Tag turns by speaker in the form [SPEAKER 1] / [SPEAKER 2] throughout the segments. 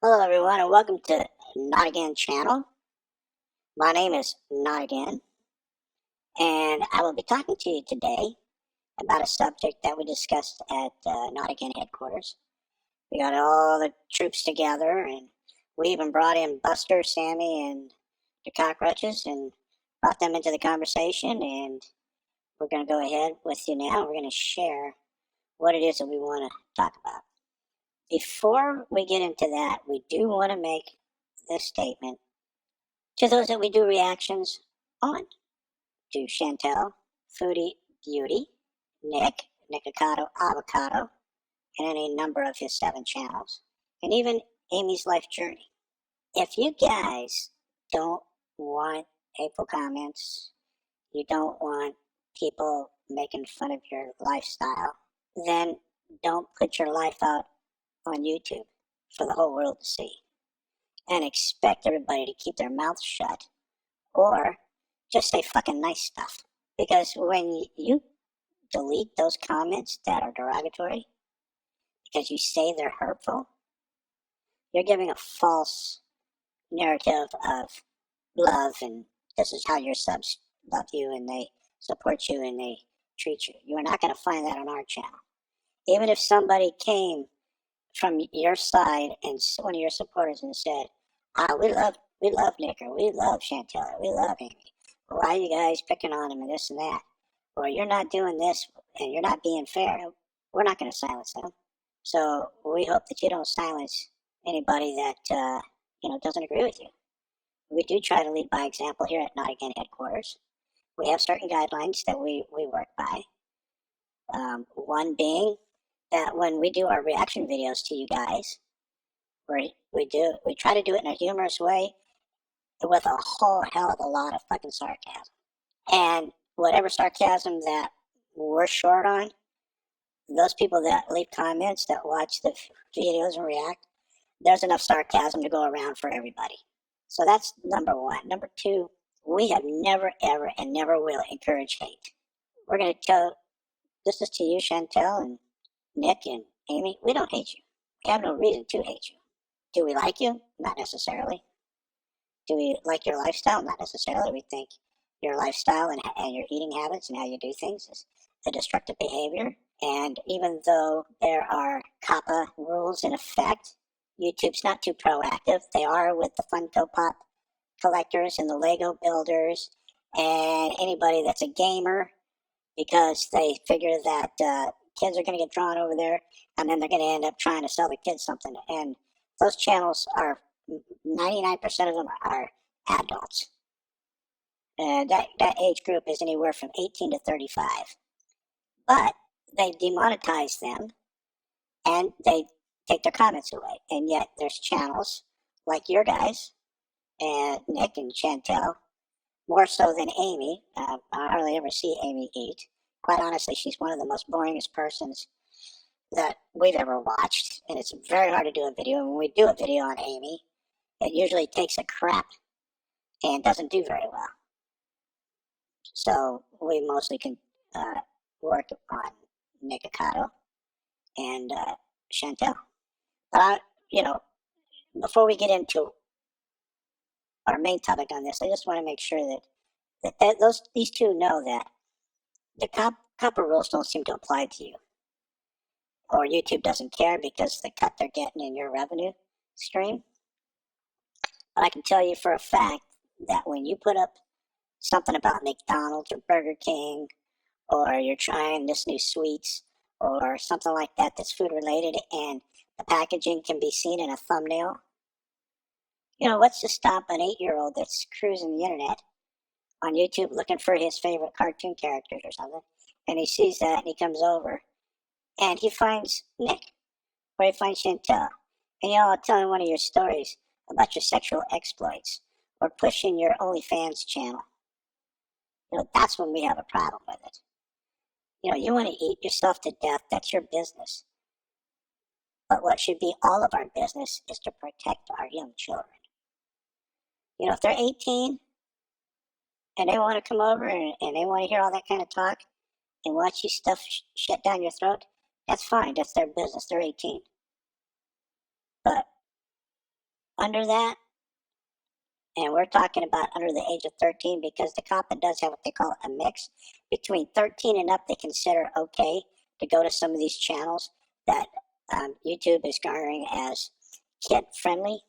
[SPEAKER 1] Hello everyone and welcome to Notagain channel. My name is Notagain and I will be talking to you today about a subject that we discussed at Notagain headquarters. We got all the troops together and we even brought in Buster, Sammy, and the cockroaches and brought them into the conversation, and we're going to go ahead with you now. We're going to share what it is that we want to talk about. Before we get into that, we do want to make this statement to those that we do reactions on: to Chantel, Foodie Beauty, Nick, Nicocado Avocado, and any number of his 7 channels, and even Amy's Life Journey. If you guys don't want hateful comments, you don't want people making fun of your lifestyle, then don't put your life out on YouTube for the whole world to see and expect everybody to keep their mouths shut or just say fucking nice stuff. Because when you delete those comments that are derogatory because you say they're hurtful, you're giving a false narrative of love and this is how your subs love you and they support you and they treat you. You're not going to find that on our channel. Even if somebody came from your side and one of your supporters and said, we love Nick, or we love Chantel, or we love Amy. Why are you guys picking on him and this and that? Or you're not doing this and you're not being fair. We're not going to silence them. So we hope that you don't silence anybody that doesn't agree with you. We do try to lead by example here at Nottingham headquarters. We have certain guidelines that we work by. One being that when we do our reaction videos to you guys, we try to do it in a humorous way with a whole hell of a lot of fucking sarcasm. And whatever sarcasm that we're short on, those people that leave comments, that watch the videos and react, there's enough sarcasm to go around for everybody. So that's number one. Number two, we have never, ever, and never will encourage hate. We're going to tell, this is to you, Chantel, and Nick, and Amy, we don't hate you. We have no reason to hate you. Do we like you? Not necessarily. Do we like your lifestyle? Not necessarily. We think your lifestyle and your eating habits and how you do things is a destructive behavior. And even though there are COPPA rules in effect, YouTube's not too proactive. They are with the Funko Pop collectors and the Lego builders and anybody that's a gamer, because they figure that kids are going to get drawn over there and then they're going to end up trying to sell the kids something. And those channels are 99% of them are adults. That age group is anywhere from 18 to 35. But they demonetize them and they take their comments away. And yet there's channels like your guys and Nick and Chantel, more so than Amy. I hardly ever see Amy eat. Quite honestly, she's one of the most boringest persons that we've ever watched, and it's very hard to do a video. And when we do a video on Amy, it usually takes a crap and doesn't do very well. So we mostly can work on Nicocado and Chantel. But before we get into our main topic on this, I just want to make sure that these two know that the copper rules don't seem to apply to you, or YouTube doesn't care because the cut they're getting in your revenue stream. But I can tell you for a fact that when you put up something about McDonald's or Burger King, or you're trying this new sweets or something like that that's food related, and the packaging can be seen in a thumbnail, what's to stop an 8-year-old that's cruising the internet on YouTube looking for his favorite cartoon characters or something, and he sees that and he comes over and he finds Nick or he finds Chantel, and y'all are telling one of your stories about your sexual exploits or pushing your OnlyFans channel. That's when we have a problem with it. You want to eat yourself to death, that's your business. But what should be all of our business is to protect our young children. If they're 18 and they want to come over and they want to hear all that kind of talk and watch you stuff shit down your throat, that's fine. That's their business. They're 18. But under that, and we're talking about under the age of 13, because the content does have what they call a mix between 13 and up. They consider okay to go to some of these channels that YouTube is garnering as kid friendly,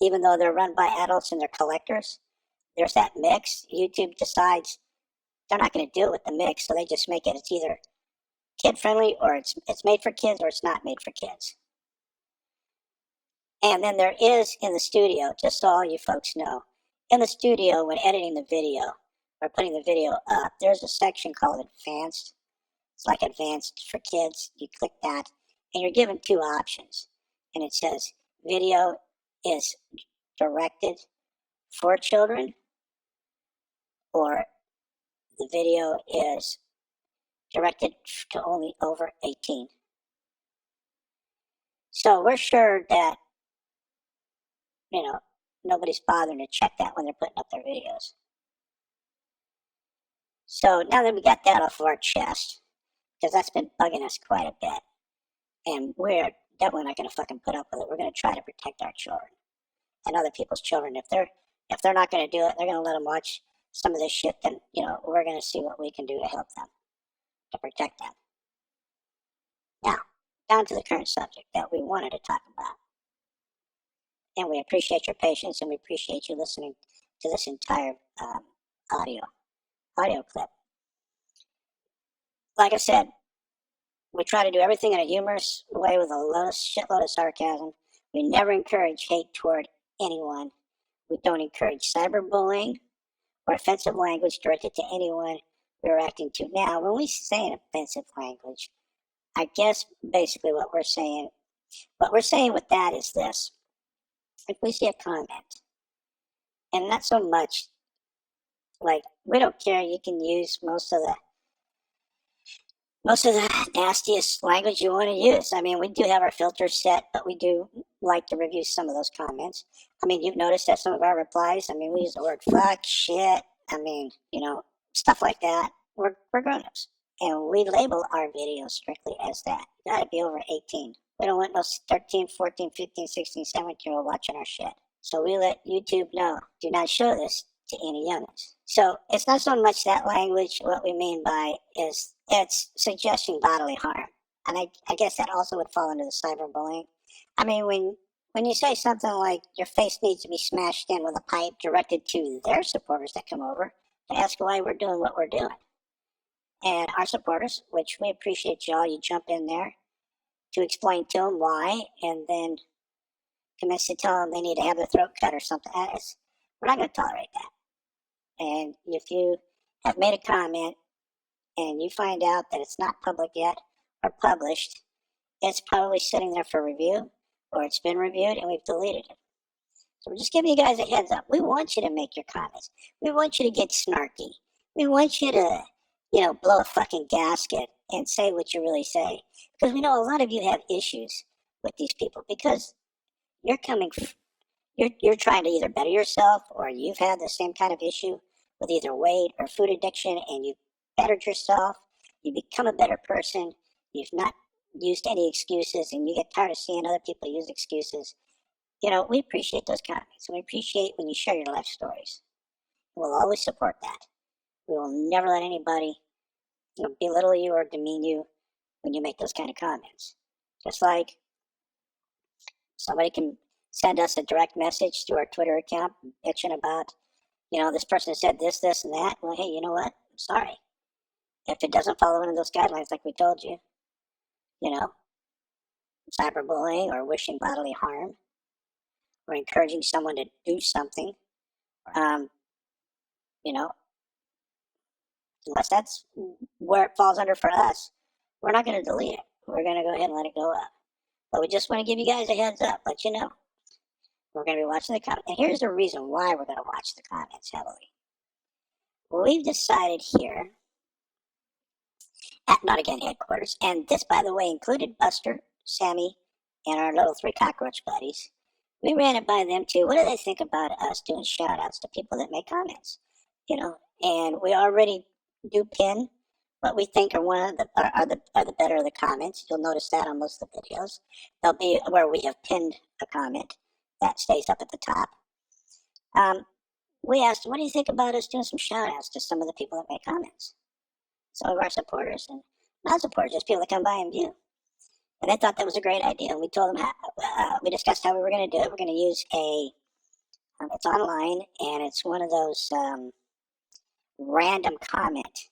[SPEAKER 1] even though they're run by adults and they're collectors. There's that mix. YouTube decides they're not going to deal with the mix, so they just make it. It's either kid friendly, or it's made for kids, or it's not made for kids. And then there is in the studio, just so all you folks know, in the studio when editing the video or putting the video up, there's a section called Advanced. It's like Advanced for Kids. You click that, and you're given two options. And it says video is directed for children, or the video is directed to only over 18. So we're sure that, nobody's bothering to check that when they're putting up their videos. So now that we got that off of our chest, because that's been bugging us quite a bit, and we're definitely not going to fucking put up with it. We're going to try to protect our children and other people's children. If they're not going to do it, they're going to let them watch some of this shit. Then we're going to see what we can do to help them, to protect them. Now, down to the current subject that we wanted to talk about. And we appreciate your patience, and we appreciate you listening to this entire audio clip. Like I said, we try to do everything in a humorous way with a shitload of sarcasm. We never encourage hate toward anyone. We don't encourage cyberbullying or offensive language directed to anyone we're acting to. Now, when we say an offensive language, I guess basically what we're saying with that is this. If we see a comment, and not so much, like, we don't care, you can use most of the nastiest language you want to use. I mean, we do have our filters set, but we do like to review some of those comments. I mean, you've noticed that some of our replies, we use the word fuck, shit, stuff like that. We're grown-ups, and we label our videos strictly as that. You gotta be over 18. We don't want no 13, 14, 15, 16, 17-year-old watching our shit. So we let YouTube know, do not show this to any youngins. So it's not so much that language. What we mean by is it's suggesting bodily harm. And I guess that also would fall into the cyberbullying. I mean, when you say something like your face needs to be smashed in with a pipe directed to their supporters that come over to ask why we're doing what we're doing. And our supporters, which we appreciate y'all, you jump in there to explain to them why, and then commence to tell them they need to have their throat cut or something. We're not going to tolerate that. And if you have made a comment and you find out that it's not public yet or published, it's probably sitting there for review, or it's been reviewed and we've deleted it. So we're just giving you guys a heads up. We want you to make your comments. We want you to get snarky. We want you to, blow a fucking gasket and say what you really say. Because we know a lot of you have issues with these people, because you're you're trying to either better yourself, or you've had the same kind of issue with either weight or food addiction, and you've bettered yourself. You become a better person. You've not used any excuses, and you get tired of seeing other people use excuses. We appreciate those comments, and we appreciate when you share your life stories. We'll always support that. We will never let anybody belittle you or demean you when you make those kind of comments. Just like somebody can send us a direct message through our Twitter account bitching about, this person said this, and that. Well, hey, you know what? I'm sorry. If it doesn't follow one of those guidelines like we told you, cyberbullying or wishing bodily harm or encouraging someone to do something, unless that's where it falls under for us, we're not going to delete it. We're going to go ahead and let it go up. But we just want to give you guys a heads up, let you know. We're going to be watching the comments. And here's the reason why we're going to watch the comments heavily. We've decided here at Notagain headquarters, and this, by the way, included Buster, Sammy, and our little 3 cockroach buddies. We ran it by them too. What do they think about us doing shout outs to people that make comments? And we already do pin what we think are the better of the comments. You'll notice that on most of the videos. There'll be where we have pinned a comment. that stays up at the top. We asked, what do you think about us doing some shout outs to some of the people that make comments? Some of our supporters and not supporters, just people that come by and view. And they thought that was a great idea. And we told them, we discussed how we were going to do it. We're going to use it's online, and it's one of those random comment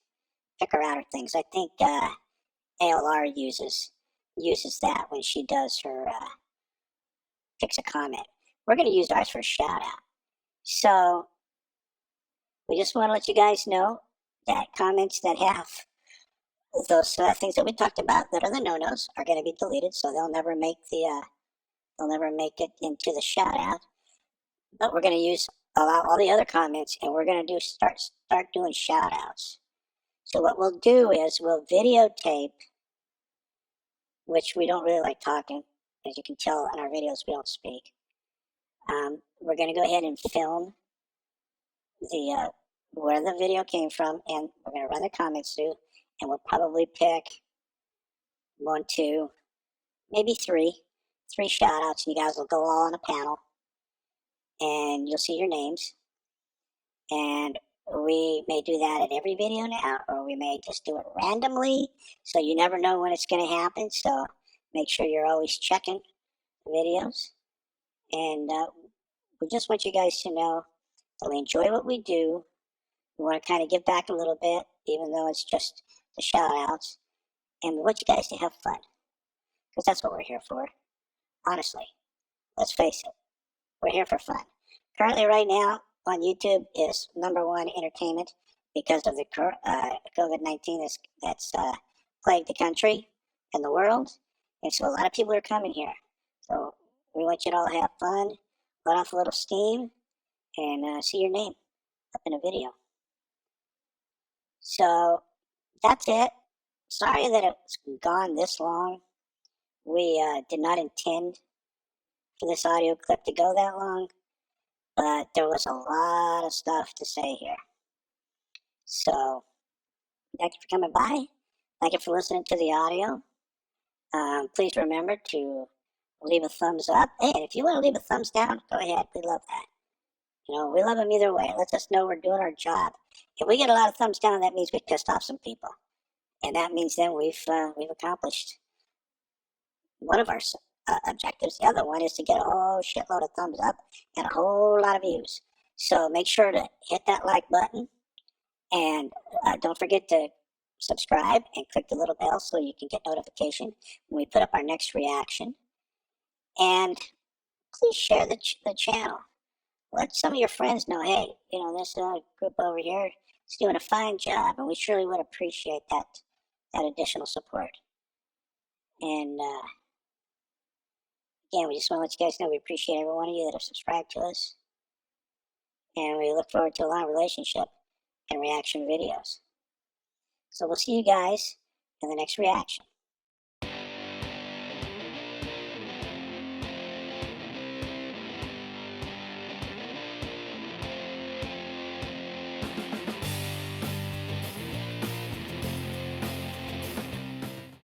[SPEAKER 1] picker outer things. I think ALR uses that when she does her picks a comment. We're going to use ours for a shout out. So we just want to let you guys know that comments that have those things that we talked about that are the no-nos are going to be deleted, so they'll never make it into the shout out. But we're going to allow all the other comments, and we're going to start doing shout outs. So what we'll do is we'll videotape, which we don't really like talking. As you can tell in our videos, we don't speak. We're going to go ahead and film where the video came from, and we're going to run the comments through, and we'll probably pick 1, 2, maybe 3 shout outs, and you guys will go all on a panel, and you'll see your names. And we may do that at every video now, or we may just do it randomly, so you never know when it's going to happen. So make sure you're always checking the videos. And we just want you guys to know that we enjoy what we do. We want to kind of give back a little bit, even though it's just the shout outs. And we want you guys to have fun, because that's what we're here for. Honestly, let's face it, we're here for fun. Currently, right now, on YouTube is #1 entertainment because of the COVID-19 that's plagued the country and the world. And so a lot of people are coming here. So we want you to all have fun, let off a little steam, and see your name up in a video. So that's it. Sorry that it's gone this long. We did not intend for this audio clip to go that long, but there was a lot of stuff to say here. So thank you for coming by. Thank you for listening to the audio. Please remember to leave a thumbs up. Hey, and if you want to leave a thumbs down, go ahead. We love that. We love them either way. It lets us know we're doing our job. If we get a lot of thumbs down, that means we pissed off some people, and that means then we've accomplished one of our objectives. The other one is to get a whole shitload of thumbs up and a whole lot of views. So make sure to hit that like button, and don't forget to subscribe and click the little bell so you can get notification when we put up our next reaction. And please share the channel. Let some of your friends know, hey, this group over here is doing a fine job, and we surely would appreciate that additional support. And again, we just want to let you guys know we appreciate every one of you that have subscribed to us, and we look forward to a long relationship and reaction videos. So we'll see you guys in the next reaction.